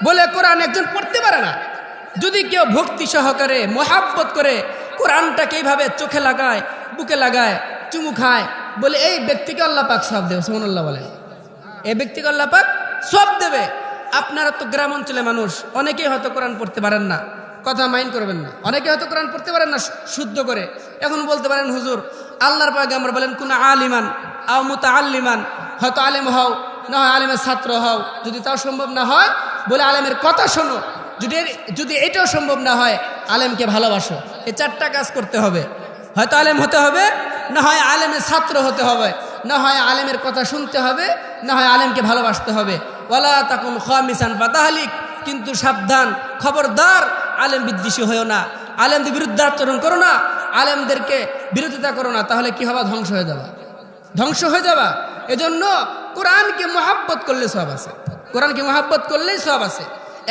বলে কোরআন একজন পড়তে পারে না। যদি কেউ ভক্তি সহকারে মোহাব্বত করে কোরআনটাকে এইভাবে চোখে লাগায়, বুকে লাগায়, চুমু খায়, বলে এই ব্যক্তিকে আল্লাহ পাক সব দেবে, সুবহানাল্লাহ বলে, এই ব্যক্তিকে আল্লাহ পাক সব দেবে। আপনারা তো গ্রাম অঞ্চলে মানুষ, অনেকেই হয়তো কোরআন পড়তে পারেন না, কথা মাইন্ড করবেন না, অনেকে হয়তো কোরআন পড়তে পারেন না শুদ্ধ করে। এখন বলতে পারেন হুজুর আল্লাহর পয়গম্বর বলেন কুনা আলিমান আও মুতাআল্লিমান, হয়তো আলেম হও, না হয় আলেমের ছাত্র হও। যদি তাও সম্ভব না হয় বলে আলেমের কথা শোনো। যদি এটাও সম্ভব না হয় আলেমকে ভালোবাসো। এই চারটা কাজ করতে হবে। হয়তো আলেম হতে হবে, না হয় আলেমের ছাত্র হতে হবে, না হয় আলেমের কথা শুনতে হবে, না হয় আলেমকে ভালোবাসতে হবে। ওয়ালা তাকুন খামিসান ফাতাহলিক, কিন্তু সাবধান, খবরদার আলেম বিদ্বেষী হয়েও না, আলেমদের বিরুদ্ধে আচরণ করো না, আলেমদেরকে বিরোধিতা করো না, তাহলে কি হবে? ধ্বংস হয়ে যাবা, ধ্বংস হয়ে যাবা। এজন্য কোরআনকে মহাব্বত করলে সব আছে, কোরআনকে মহাব্বত করলেই সব আছে।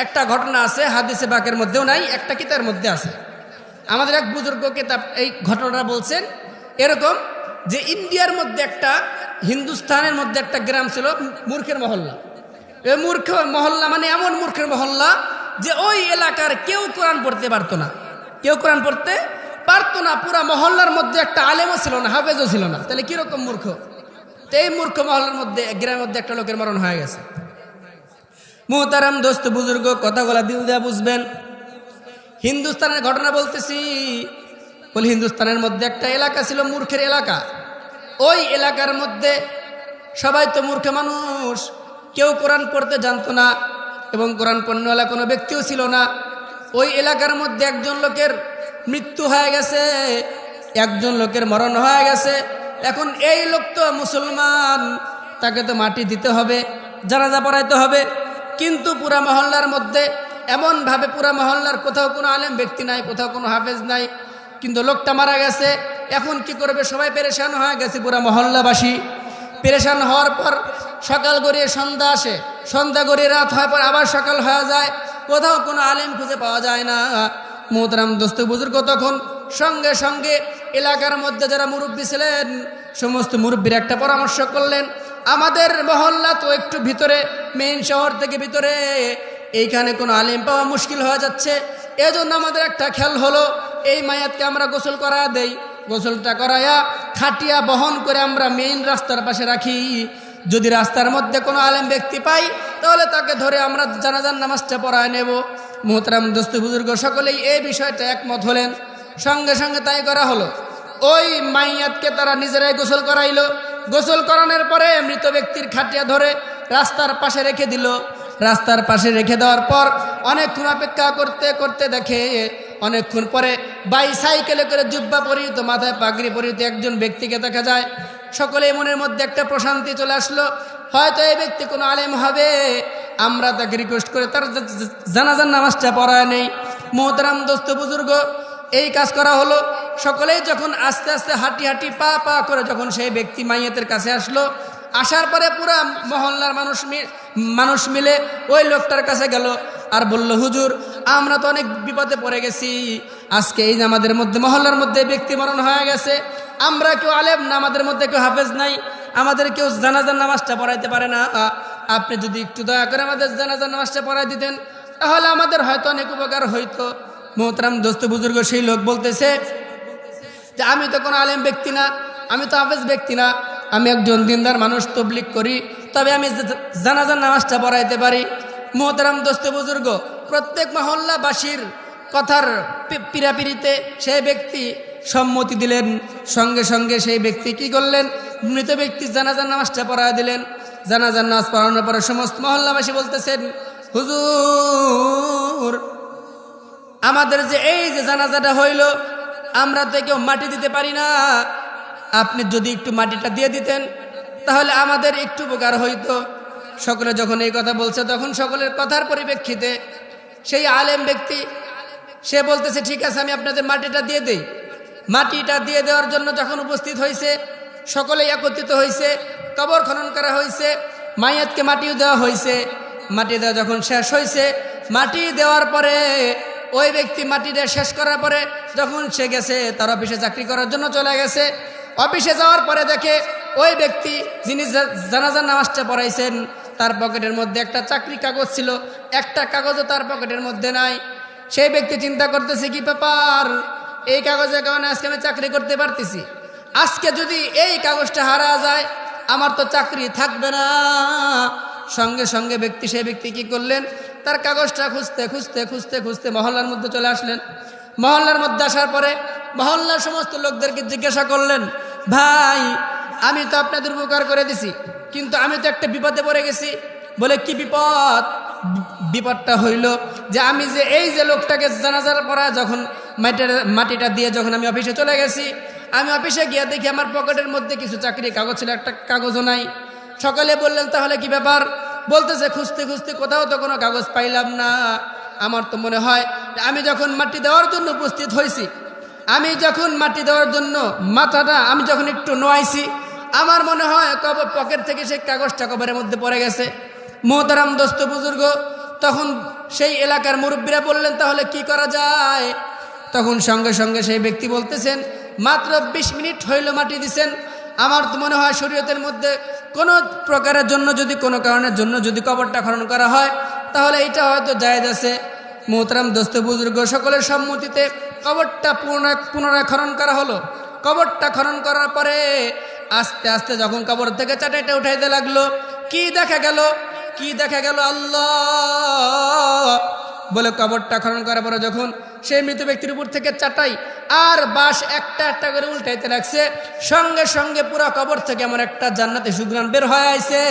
একটা ঘটনা আছে হাদিসে পাকের মধ্যেও নাই, একটা কিতাবের মধ্যে আছে। আমাদের এক বুজুর্গ কিতাব এই ঘটনাটা বলছেন এরকম যে ইন্ডিয়ার মধ্যে একটা, হিন্দুস্তানের মধ্যে একটা গ্রাম ছিল মূর্খের মহল্লা। এই মূর্খ মহল্লা মানে এমন মূর্খের মহল্লা যে ওই এলাকার কেউ কোরআন পড়তে পারতো না, কেউ কোরআন পড়তে পারতো না। পুরা মহল্লার মধ্যে একটা আলেমও ছিল না, হাফেজও ছিল না। তাহলে কিরকম মূর্খ? তো এই মূর্খ মহল্লার মধ্যে, গ্রামের মধ্যে একটা লোকের মরণ হয়ে গেছে। মুহতারাম দোস্ত বুজুর্গ, কথাগুলা দিল দেয়া বুঝবেন। হিন্দুস্তানের ঘটনা বলতেছি। বলে হিন্দুস্তানের মধ্যে একটা এলাকা ছিল মূর্খের এলাকা। ওই এলাকার মধ্যে সবাই তো মূর্খ মানুষ, কেউ কোরআন পড়তে জানতো না এবং কোরআন পড়নেওয়ালা কোনো ব্যক্তিও ছিল না। ওই এলাকার মধ্যে একজন লোকের মৃত্যু হয়ে গেছে, একজন লোকের মরণ হয়ে গেছে। এখন এই লোক তো মুসলমান, তাকে তো মাটি দিতে হবে, জানাজা পড়াইতে হবে। কিন্তু পুরা মহল্লার মধ্যে এমনভাবে, পুরা মহল্লার কোথাও কোনো আলেম ব্যক্তি নাই, কোথাও কোনো হাফেজ নাই, কিন্তু লোকটা মারা গেছে। এখন কি করবে? সবাই পেরেশান হয়ে গেছে, পুরা মহল্লাবাসী পেরেশান হওয়ার পর সকাল গড়িয়ে সন্ধ্যা আসে, সন্ধ্যা গড়িয়ে রাত হয়, পর আবার সকাল হয়ে যায়, কোথাও কোনো আলেম খুঁজে পাওয়া যায় না। মুহতারাম দোস্ত বুজুর্গ তখন সঙ্গে সঙ্গে এলাকার মধ্যে যারা মুরব্বী ছিলেন সমস্ত মুরব্বীর একটা পরামর্শ করলেন, আমাদের মহল্লা তো একটু ভিতরে, মেইন শহর থেকে ভিতরে, এইখানে কোনো আলেম পাওয়া মুশকিল হয়ে যাচ্ছে। এজন্য আমাদের একটা খেয়াল হলো, এই মায়াতকে আমরা গোসল করা দেই, গোসলটা করাইয়া খাটিয়া বহন করে আমরা মেইন রাস্তার পাশে রাখি। যদি রাস্তার মধ্যে কোনো আলেম ব্যক্তি পাই তাহলে তাকে ধরে আমরা জানাজার নামাজটা পড়ায় নেব। মুহতারাম দোস্ত বুজুর্গ সকলেই এই বিষয়টা একমত হলেন। সঙ্গে সঙ্গে তাই করা হলো। ওই মাইয়াতকে তারা নিজেরাই গোসল করাইলো। গোসল করানোর পরে মৃত ব্যক্তির খাটিয়া ধরে রাস্তার পাশে রেখে দিল। রাস্তার পাশে রেখে দেওয়ার পর অনেকক্ষণ অপেক্ষা করতে করতে দেখে অনেকক্ষণ পরে বাইসাইকেলে করে জুব্বা পরিহিত, মাথায় পাগড়ি পরিহিত একজন ব্যক্তিকে দেখা যায়। সকলেই মনের মধ্যে একটা প্রশান্তি চলে আসলো, হয়তো এই ব্যক্তি কোনো আলেম হবে, আমরা তাকে রিকোয়েস্ট করে তার জানাজার নামাজটা পড়ায় নেই। মুহতারাম দোস্ত বুজুর্গ, এই কাজ করা হলো। সকলেই যখন আস্তে আস্তে হাঁটি হাঁটি পা পা করে যখন সেই ব্যক্তি মাইয়াতের কাছে আসলো, আসার পরে পুরা মহল্লার মানুষ মিলে ওই লোকটার কাছে গেল আর বলল, হুজুর আমরা তো অনেক বিপদে পড়ে গেছি, আজকে এই যে আমাদের মধ্যে মহল্লার মধ্যে ব্যক্তি মরণ হয়ে গেছে, আমরা কেউ আলেম না, আমাদের মধ্যে কেউ হাফেজ নাই, আমাদের কেউ জানাজার নামাজটা পড়াইতে পারে না। আপনি যদি একটু দয়া করে আমাদের জানাজার নামাজটা পড়াই দিতেন তাহলে আমাদের হয়তো অনেক উপকার হইতো। মুহতারাম দোস্ত বুজুর্গ, সেই লোক বলতেছে যে আমি তো কোনো আলেম ব্যক্তি না, আমি তো হাফেজ ব্যক্তি না, আমি একজন দিনদার মানুষ, তবলিগ করি, তবে আমি জানাজার নামাজটা পড়াইতে পারি। মুহতারাম দোস্ত বুজুর্গ, প্রত্যেক মহল্লাবাসীর কথার পিরাপিরিতে সেই ব্যক্তি সম্মতি দিলেন। সঙ্গে সঙ্গে সেই ব্যক্তি কি করলেন? মৃত ব্যক্তির জানাজার নামাজটা পড়ায় দিলেন। জানাজার নামাজ পড়ানোর পরে সমস্ত মহল্লাবাসী বলতেছেন, হুজুর আমাদের যে এই যে জানাজাটা হইল, আমরা তো কেউ মাটি দিতে পারি না, আপনি যদি একটু মাটিটা দিয়ে দিতেন তাহলে আমাদের একটু উপকার হইতো। সকলে যখন এই কথা বলছে তখন সকলের কথার পরিপ্রেক্ষিতে সেই আলেম ব্যক্তি সে বলতেছে, ঠিক আছে আমি আপনাদের মাটিটা দিয়ে দেই। মাটিটা দিয়ে দেওয়ার জন্য যখন উপস্থিত হয়েছে, সকলেই একত্রিত হয়েছে, কবর খনন করা হয়েছে, মাইয়াতকে মাটিও দেওয়া হয়েছে। মাটি দেওয়া যখন শেষ হয়েছে, মাটি দেওয়ার পরে ওই ব্যক্তি মাটিটা শেষ করার পরে যখন সে গেছে তার অফিসে চাকরি করার জন্য চলে গেছে, অফিসে যাওয়ার পরে দেখে ওই ব্যক্তি যিনি জানাজার নামাজটা পড়াইছেন তার পকেটের মধ্যে একটা চাকরি কাগজ ছিল, একটা কাগজও তার পকেটের মধ্যে নাই। সেই ব্যক্তি চিন্তা করতেছে কি ব্যাপার, এই কাগজের কারণে আজকে আমি চাকরি করতে পারতেছি, আজকে যদি এই কাগজটা হারা যায় আমার তো চাকরি থাকবে না। সঙ্গে সঙ্গে সেই ব্যক্তি কি করলেন, তার কাগজটা খুঁজতে খুঁজতে খুঁজতে খুঁজতে মহল্লার মধ্যে চলে আসলেন। মহল্লার মধ্যে আসার পরে মহল্লার সমস্ত লোকদেরকে জিজ্ঞাসা করলেন, ভাই আমি তো আপনাদের উপকার করে দিছি, কিন্তু আমি তো একটা বিপদে পড়ে গেছি। বলে কি বিপদ? বিপদটা হইল যে আমি যে এই যে লোকটাকে জানাজার পড়া যখন মাটিটা দিয়ে যখন আমি অফিসে চলে গেছি, আমি অফিসে গিয়ে দেখি আমার পকেটের মধ্যে কিছু চাকরির কাগজ ছিল, একটা কাগজও নাই। সকালে বললেন তাহলে কি ব্যাপার? বলতেছে খুঁজতে খুঁজতে কোথাও তো কোনো কাগজ পাইলাম না। আমার তো মনে হয় আমি যখন মাটি দেওয়ার জন্য উপস্থিত হয়েছি, আমি যখন মাটি দেওয়ার জন্য মাথাটা আমি যখন একটু নোয়াইছি, আমার মনে হয় পকেট থেকে সেই কাগজটা কবরের মধ্যে পড়ে গেছে। মোহতারাম দোস্ত বুজুর্গ, তখন সেই এলাকার মুরব্বীরা বললেন তাহলে কি করা যায়? তখন সঙ্গে সঙ্গে সেই ব্যক্তি বলতেছেন, মাত্র 20 মিনিট হইল মাটি দিছেন, আমার তো মনে হয় শরীয়তের মধ্যে কোনো প্রকারের জন্য যদি কোনো কারণের জন্য যদি কবরটা খনন করা হয় তাহলে এটা হয়তো জায়েজ আছে। মোহতারাম দোস্ত বুজুর্গ, সকলের সম্মতিতে কবরটা পুনরায় খনন করা হলো। কবরটা খনন করার পরে আস্তে আস্তে যখন কবর থেকে চাটাইটা উঠাইতে লাগলো, কি দেখা গেল? কি দেখা গেল? আল্লাহ বলে কবরটা খনন করার পরে যখন সেই মৃত ব্যক্তির উপর থেকে চাটাই আর বাঁশ একটা একটা করে উল্টাইতে লাগছে, সঙ্গে সঙ্গে পুরো কবর থেকে এমন একটা জান্নাতে সুঘ্রাণ বের হয়ে আইছে,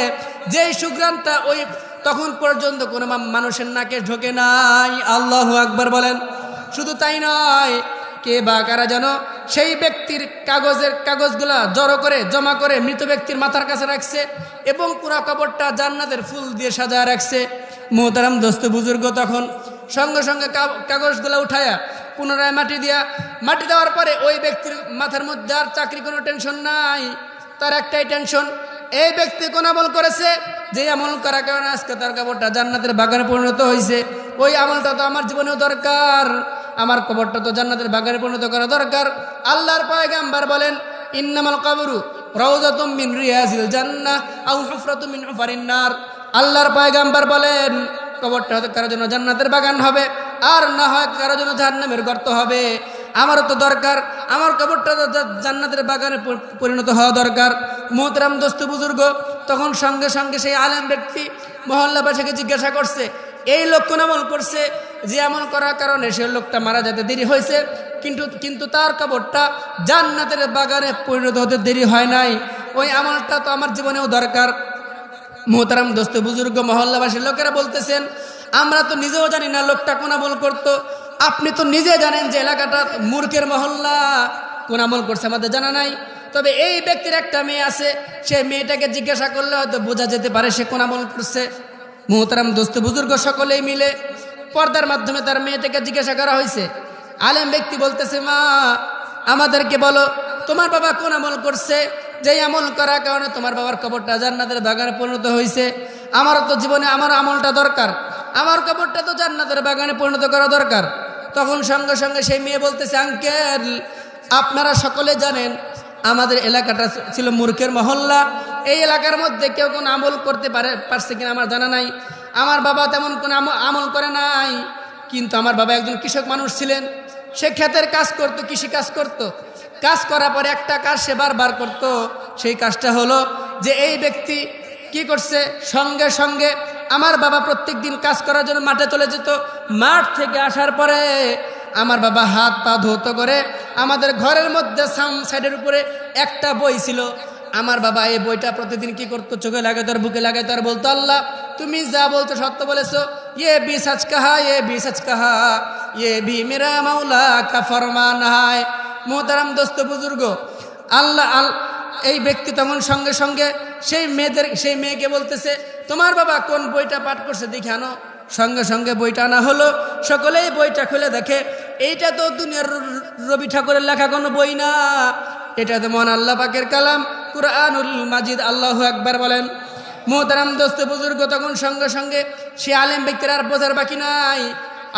যেই সুঘ্রাণটা ওই তখন পর্যন্ত কোনো মানুষের নাকে ঢোকে নাই। আল্লাহু আকবার বলেন। শুধু তাই নয়, কে বা কারা যেন সেই ব্যক্তির কাগজগুলা জড়ো করে জমা করে মৃত ব্যক্তির মাথার কাছে রাখছে এবং পুরা কবরটা জান্নাতের ফুল দিয়ে সাজায় রাখছে। মোহতারাম দোস্ত বুজুর্গ, তখন সঙ্গে সঙ্গে কাগজগুলা উঠায়া পুনরায় মাটি দেওয়ার পরে ওই ব্যক্তির মাথার মধ্যে আর চাকরি কোনো টেনশন নাই, তার একটাই টেনশন, এই ব্যক্তি কোন আমল করেছে, যে আমল করার কারণে আজকে তার কবরটা জান্নাতের বাগানে পরিণত হয়েছে, ওই আমলটা তো আমার জীবনেও দরকার, আমার কবরটা তো জান্নাতের বাগানে পরিণত করা দরকার। আল্লাহর পয়গম্বর বলেন, ইন্নামাল কবরু রাউযাতুম মিন রিয়াজিল জান্নাহ আও হুফরাতুম মিন হুফারিন নার। আল্লাহর পয়গম্বর বলেন, কবরটা হয়তো কারোর জন্য জান্নাতের বাগান হবে, আর না হয় কারোর জন্য জাহান্নামের গর্ত হবে। আমারও তো দরকার আমার কবরটা জান্নাতের বাগানে পরিণত হওয়া দরকার। মোহতারাম দোস্ত বুজুর্গ, তখন সঙ্গে সঙ্গে সেই আলেম ব্যক্তি মহল্লাবাসীকে জিজ্ঞাসা করছে, এই লোক কোন আমল করছে যে আমল করার কারণে সে লোকটা মারা যেতে দেরি হয়েছে, কিন্তু তার কবরটা জান্নাতের বাগানে পরিণত হতে দেরি হয় নাই, ওই আমলটা তো আমার জীবনেও দরকার। মোহতারাম দোস্ত বুজুর্গ, মহল্লাবাসীর লোকেরা বলতেছেন, আমরা তো নিজেও জানি না লোকটা কোন আমল করতো, আপনি তো নিজে জানেন যে এলাকাটা মূর্খের মহল্লা, কোন আমল করছে আমাদের জানা নাই। তবে এই ব্যক্তির একটা মেয়ে আছে, সে মেয়েটাকে জিজ্ঞাসা করলে হয়তো বোঝা যেতে পারে সে কোন আমল করছে। মোহতারাম দোস্ত বুজুর্গ সকলেই মিলে পর্দার মাধ্যমে তার মেয়েটাকে জিজ্ঞাসা করা হয়েছে। আলেম ব্যক্তি বলতেছে, মা আমাদেরকে বলো তোমার বাবা কোন আমল করছে, যেই আমল করার কারণে তোমার বাবার কবরটা জান্নাতের বাগানে পরিণত হয়েছে। আমারও তো জীবনে আমার আমলটা দরকার, আমার কবরটা তো জান্নাতের বাগানে পরিণত করা দরকার। তখন সঙ্গে সঙ্গে সেই মেয়ে বলতেছে, আঙ্কেল আপনারা সকলে জানেন আমাদের এলাকাটা ছিল মূর্খের মহল্লা, এই এলাকার মধ্যে কেউ কোন আমল করতে পারছে কিনা আমার জানা নাই, আমার বাবা তেমন কোন আমল করে নাই, কিন্তু আমার বাবা একজন কৃষক মানুষ ছিলেন, সে ক্ষেতের কাজ করতো, কৃষি কাজ করতো, কাজ করার পরে একটা কাজ সে বারবার করতো, সেই কাজটা হলো যে এই ব্যক্তি কি করছে, সঙ্গে সঙ্গে আমার বাবা প্রত্যেক দিন কাজ করার জন্য মাঠে চলে যেত, মাঠ থেকে আসার পরে আমার বাবা হাত পা ধৌত করে আমাদের ঘরের মধ্যে সাইডের উপরে একটা বই ছিল, আমার বাবা এই বইটা প্রতিদিন কি করতো, চোখে লাগাতো আর বুকে লাগাতো আর বলতো, আল্লাহ তুমি যা বলছো সত্য বলেছো, ये भी सच कहा, ये भी सच कहा, ये भी मेरा मौला का फरमान है। मोहतरम दोस्त बुजुर्ग, আল্লাহ এই ব্যক্তি তখন সঙ্গে সঙ্গে সেই মেয়েকে বলতেছে, তোমার বাবা কোন বইটা পাঠ করছে দেখে আনো। সঙ্গে সঙ্গে বইটা আনা হলো, সকলেই বইটা খুলে দেখে এইটা তো দুনিয়ার রবি ঠাকুরের লেখা কোনো বই না, এটা তো মহান আল্লাহ পাকের কালাম কুরআনুল মাজিদ। আল্লাহু আকবার বলেন। মোহতারাম দোস্ত বুজুর্গ, তখন সঙ্গে সঙ্গে সে আলেম ব্যক্তির আর বোঝার বাকি নাই,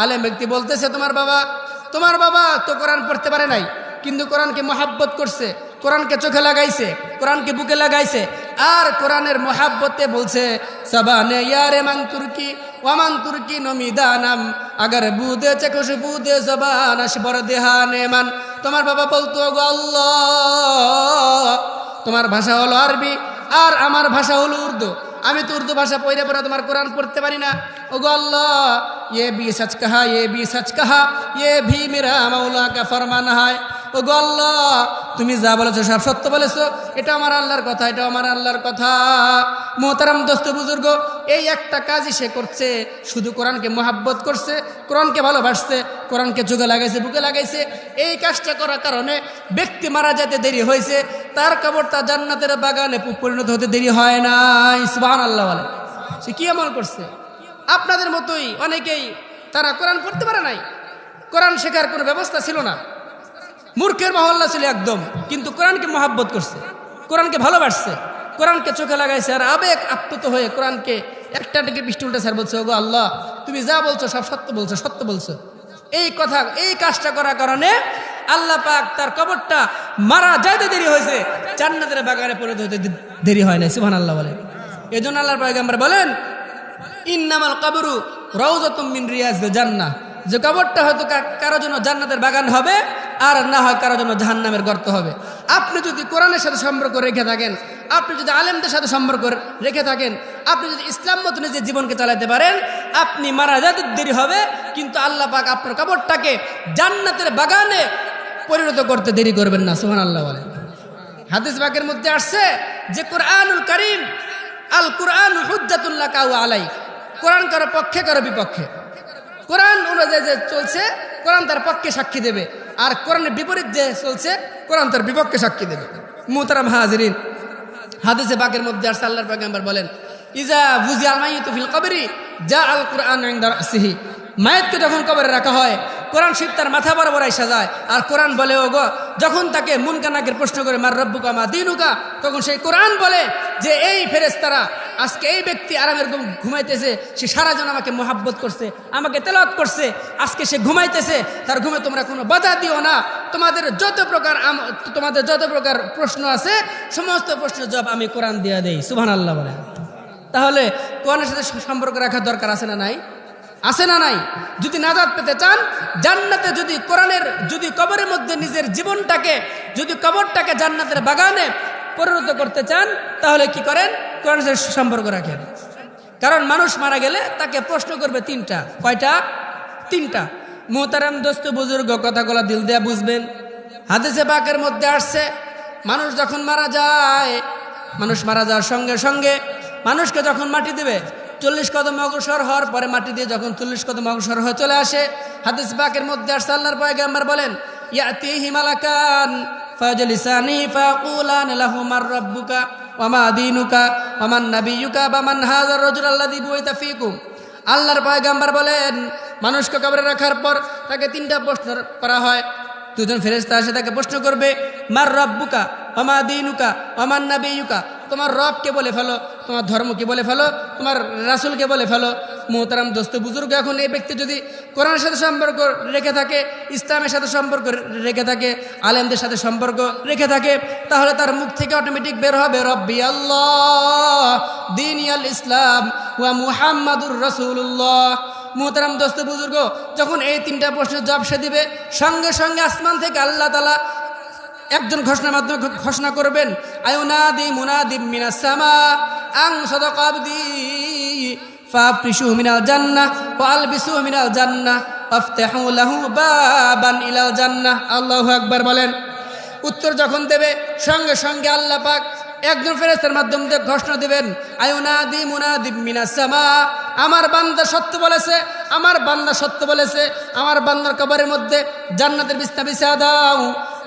আলেম ব্যক্তি বলতেছে, তোমার বাবা তো কোরআন পড়তে পারে নাই, কিন্তু কোরআনকে মহাব্বত করছে, কোরআনকে চোখে লাগাইছে, কোরআনকে বুকে লাগাইছে, আর কোরআনের মোহাব্বতে বলছে সবানে ইয়ারে মান তুর্কি ওয়ামান তুর্কি নমিদানাম আগার বুদে চে খুশবুদে জবান আসবর দেহানে মান। তোমার বাবা বলতো গো আল্লাহ, তোমার ভাষা হলো আরবি আর আমার ভাষা হলো উর্দু, আমি তো উর্দু ভাষা পড়ে পড়ে তোমার কোরআন পড়তে পারি না। ও গো আল্লাহ, ये भी सच कहा, ये भी सच कहा, ये भी मेरा मौला का फरमान है। ও গো আল্লাহ, তুমি যা বলেছো সব সত্য বলেছো, এটা আমার আল্লাহর কথা, এটা আমার আল্লাহর কথা। মোহতারাম দোস্ত বুজুর্গ, এই একটা কাজই সে করছে, শুধু কোরআনকে মোহাব্বত করছে, কোরআনকে ভালোবাসছে, কোরআনকে চোখে লাগাইছে, বুকে লাগাইছে। এই কাজটা করার কারণে ব্যক্তি মারা যেতে দেরি হয়েছে, তার কবরটা জান্নাতের বাগানে পরিণত হতে দেরি হয় নাই। সুবহানাল্লাহ বলে। সে কি আমল করছে? আপনাদের মতোই অনেকেই তারা কোরআন পড়তে পারে নাই, কোরআন শেখার কোনো ব্যবস্থা ছিল না, মূর্খের মহল্লা ছিল একদম, কিন্তু কোরআনকে মহাব্বত করছে, কোরআনকে ভালোবাসছে, কোরআনকে চোখে লাগাইছে, আর আবেগ আপ্লুত হয়ে কোরআনকে একটা দিকে বৃষ্টি উল্টে স্যার বলছে, ওগো আল্লাহ, তুমি যা বলছো সব সত্য বলছো, সত্য বলছো। এই কথা, এই কাজটা করার কারণে আল্লাহ পাক তার কবরটা মারা যাইতে দেরি হয়েছে, জান্নাতের বাগানে পরিণত হতে দেরি হয় না। সুবহানাল্লাহ বলেন। এই জন্য আল্লাহর পয়গম্বর বলেন, ইন্নামাল কবরু রাউযাতুম মিন রিয়াজিল জান্নাহ, যে কবরটা হয়তো কারো জন্য জান্নাতের বাগান হবে, আর না হয় কারো জন্য জাহান্নামের গর্ত হবে। আপনি যদি কোরআনের সাথে সম্পর্ক রেখে থাকেন, আপনি যদি আলেমদের সাথে সম্পর্ক রেখে থাকেন, আপনি যদি ইসলাম মতো নিজের জীবনকে চালাতে পারেন, আপনি মারা যেতে দেরি হবে, কিন্তু আল্লাহ পাক আপনার কবরটাকে জান্নাতের বাগানে পরিণত করতে দেরি করবেন না। সুবহানাল্লাহ বলেন। হাদিস পাকের মধ্যে আসছে যে কোরআনুল কারীম, আল কোরআন হুজ্জাতুল লাকা ওয়া আলাইক, কোরআন কারো পক্ষে কারো বিপক্ষে, কোরআন অনুযায়ী যে চলছে কোরআন তার পক্ষে সাক্ষী দেবে, আর কোরআনের বিপরীত যে চলছে কোরআন তার বিপক্ষে সাক্ষী দেবে। মুহতারাম হাজিরিন, হাদিসে পাকের মধ্যে আসছে আল্লাহর পয়গম্বর বলেন, ইজা বুজিয়াল মাইয়িতু ফিল কবরি জা আল কোরআন ইনদা রাসিহি, মায়েতকে যখন কবরে রাখা হয় কোরআন শরীফ তার মাথা বরাবর আইসা যায়, আর কোরআন বলে, ওগো, যখন তাকে মুনকানাকের প্রশ্ন করে মার রব্বুকা মা দীনুকা, তখন সেই কোরআন বলে যে এই ফেরেশতারা, আজকে এই ব্যক্তি আরামের ঘুমাইতেছে, সে সারা জন আমাকে মোহাব্বত করছে, আমাকে তেলাওয়াত করছে, আজকে সে ঘুমাইতেছে, তার ঘুমে তোমরা কোনো বাধা দিও না, তোমাদের যত প্রকার প্রশ্ন আছে সমস্ত প্রশ্নের জবাব আমি কোরআন দিয়ে দেই। সুবহানাল্লাহ বলে। তাহলে কোরআনের সাথে সম্পর্ক রাখার দরকার আছে না নাই? আছে না নাই? যদি নাজাত পেতে চান, জান্নাতে যদি কোরআনের, যদি কবরের মধ্যে নিজের জীবনটাকে, যদি কবরটাকে জান্নাতের বাগানে পরিণত করতে চান, তাহলে কি করেন? কোরআনের সাথে সম্পর্ক রাখেন। কারণ মানুষ মারা গেলে তাকে প্রশ্ন করবে তিনটা। কয়টা? তিনটা। মুহতারাম দোস্ত বুজুর্গ, কথাগুলো দিল দেয়া বুঝবেন। হাদিসে পাকের মধ্যে আসছে, মানুষ যখন মারা যায়, মানুষ মারা যাওয়ার সঙ্গে সঙ্গে মানুষকে যখন মাটি দেবে, 40 কদম অগ্রসর হওয়ার পরে মাটি দিয়ে যখন 40 কদম অগ্রসর হয়ে চলে আসে, হাদিস পাকের মধ্যে আসছে আল্লাহর পয়গম্বর বলেন, ইয়াতিহি মালাকান ফাজলিসানি ফাকুলান লাহু মার রাব্বুকা ওয়া মা দীনুকা ওয়া মান নাবিয়্যুকা ওয়া মান হাযার রাজুল আল্লাযী বুইতা ফীকুম। আল্লাহর পয়গম্বর বলেন, মানুষকে কবরে রাখার পর তাকে তিনটা প্রশ্ন করা হয়। দুজন ফেরেশতা এসে তাকে প্রশ্ন করবে, মার রাব্বুকা ওয়া মা দীনুকা ওয়া মান নাবিয়্যুকা, তোমার রবকে বলে ফেলো, তোমার ধর্মকে বলে ফেলো, তোমার রাসূলকে বলে ফেলো। মুহতারাম দোস্ত বুজুর্গ, এখন এই ব্যক্তি যদি কোরআনের সাথে সম্পর্ক রেখে থাকে, ইসলামের সাথে সম্পর্ক রেখে থাকে, আলেমদের সাথে সম্পর্ক রেখে থাকে, তাহলে তার মুখ থেকে অটোমেটিক বের হবে রব্বি আল্লাহ দীনিয়াল ইসলাম ওয়া মুহাম্মাদুর রাসূলুল্লাহ। মুহতারাম দোস্ত বুজুর্গ, যখন এই তিনটা প্রশ্নের জবাব সে দিবে, সঙ্গে সঙ্গে আসমান থেকে আল্লাহ তাআলা একজন ঘোষণার মাধ্যমে ঘোষণা করবেন, আয়ুনাদি মুনাদিম মিনাস সামা আন সাদাকা আবদি ফাফরিশু মিনাল জান্নাহ ওয়া আলবিসু মিনাল জান্নাহ ওয়াফতাহু লাহু বাবান ইলাল জান্নাহ। আল্লাহু আকবার বলেন। উত্তর যখন দেবে, সঙ্গে সঙ্গে আল্লাহ পাক একজন ফেরেশতার মাধ্যমে ঘোষণা দিবেন, আয়ুনাদি মুনাদিম মিনাস সামা, আমার বান্দা সত্য বলেছে, আমার বান্দা সত্য বলেছে, আমার বান্দার কবরের মধ্যে জান্নাতের বিছানা বিছিয়ে দাও,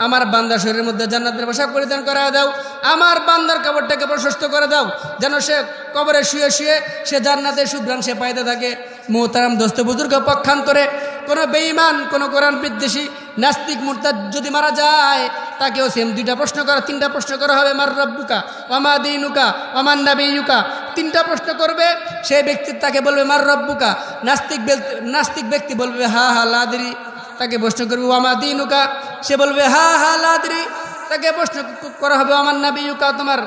আমার বান্দার শরীরের মধ্যে জান্নাতের পোশাক পরিধান করা দাও, আমার বান্দার কবরটাকে প্রশস্ত করে দাও, যেন সে কবরে শুয়ে শুয়ে সে জান্নাতের সুঘ্রাণ সে পাইতে থাকে। মুহতারাম দোস্ত বুজুর্গ, পক্ষান্তরে কোনো বেঈমান, কোনো কোরআন বিদ্বেষী নাস্তিক মুরতাদ যদি মারা যায়, তাকেও সেম তিনটা প্রশ্ন করা হবে, মার রব্বুকা ওয়া মা দীনুকা ওয়া মান নাবিয়্যুকা। তিনটা প্রশ্ন করবে সেই ব্যক্তি, তাকে বলবে মার রব্বুকা, নাস্তিক ব্যক্তি বলবে হা হা লাদরি, তাকে প্রশ্ন করবে ওয়া মা দীনুকা, সে বলবে হা হা লাদরি, তাকে প্রশ্ন করা হবে আমার নাবি ইউকা, তোমার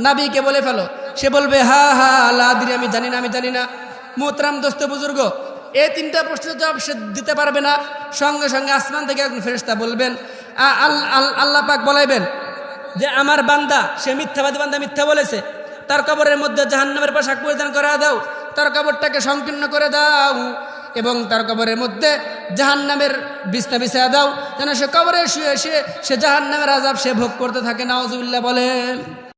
নাবিকে বলে ফেলো। সে বলবে হা হা আল্লাহ আদিরি, আমি জানি না। মোহতারাম দোস্ত বুজুর্গ, এই তিনটা প্রশ্নের জবাব সে দিতে পারবে না। সঙ্গে সঙ্গে আসমান থেকে একজন ফেরেশতা বলবেন, আল্লাহ পাক বলাইবেন যে আমার বান্দা, সে মিথ্যাবাদী বান্দা, মিথ্যা বলেছে, তার কবরের মধ্যে জাহান্নামের পোশাক পরিধান করে দাও, তার কবরটাকে সংকীর্ণ করে দাও এবং তার কবরের মধ্যে জাহান্নামের বিছনা বিছায়া দাও, যেন সে কবরে শুয়ে সে জাহান্নামের আযাব সে ভোগ করতে থাকে। নাউজুবিল্লাহ বলেন।